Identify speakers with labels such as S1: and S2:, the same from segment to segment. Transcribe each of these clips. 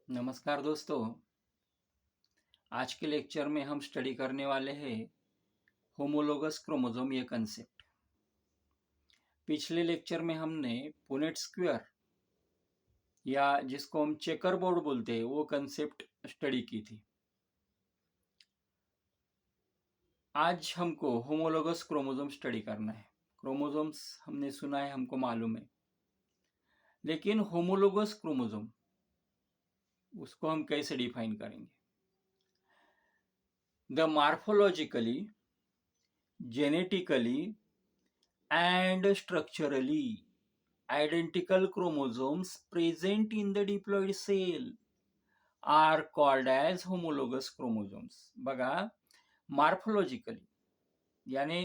S1: नमस्कार दोस्तों। आज के लेक्चर में हम स्टडी करने वाले हैं होमोलोगस क्रोमोसोम ये कंसेप्ट। पिछले लेक्चर में हमने पुनेट स्क्वायर या जिसको हम चेकर बोर्ड बोलते हैं वो कंसेप्ट स्टडी की थी। आज हमको होमोलोगस क्रोमोसोम स्टडी करना है। क्रोमोसोम्स हमने सुना है, हमको मालूम है, लेकिन होमोलोगस क्रोमोसोम उसको हम कैसे डिफाइन करेंगे? The morphologically, genetically and structurally identical chromosomes present in the diploid cell are called as homologous chromosomes. बघा, मार्फोलॉजिकली यानी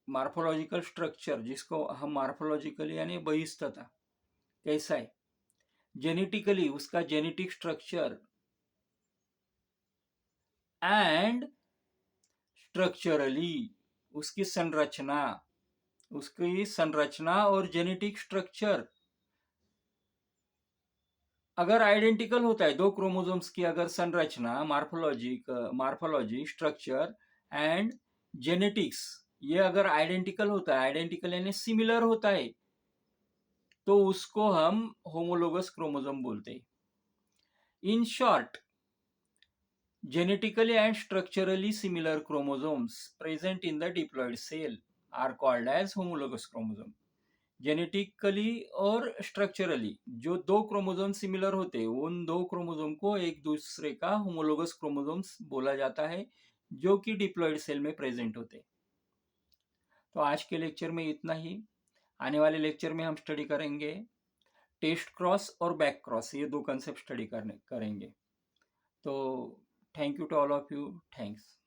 S1: मार्फोलॉजिकल स्ट्रक्चर जिसको हम मार्फोलॉजिकली यानी बहिस्तता कैसा है, जेनेटिकली उसका जेनेटिक स्ट्रक्चर एंड स्ट्रक्चरली उसकी संरचना और जेनेटिक स्ट्रक्चर अगर आइडेंटिकल होता है, दो क्रोमोसोम्स की अगर संरचना, मार्फोलॉजी स्ट्रक्चर एंड जेनेटिक्स ये अगर आइडेंटिकल होता है, आइडेंटिकल यानी सिमिलर होता है, तो उसको हम होमोलोगस क्रोमोसोम बोलते हैं। In short, genetically and structurally similar chromosomes present in the diploid cell are called as homologous chromosome. Genetically और स्ट्रक्चरली जो दो क्रोमोसोम सिमिलर होते हैं, उन दो क्रोमोसोम को एक दूसरे का होमोलोगस क्रोमोसोम्स बोला जाता है, जो कि डिप्लॉइड सेल में प्रेजेंट होते हैं। तो आज के लेक्चर में इतना ही। आने वाले लेक्चर में हम स्टडी करेंगे टेस्ट क्रॉस और बैक क्रॉस, ये दो कंसेप्ट स्टडी करेंगे। तो thank you to all of you. Thanks.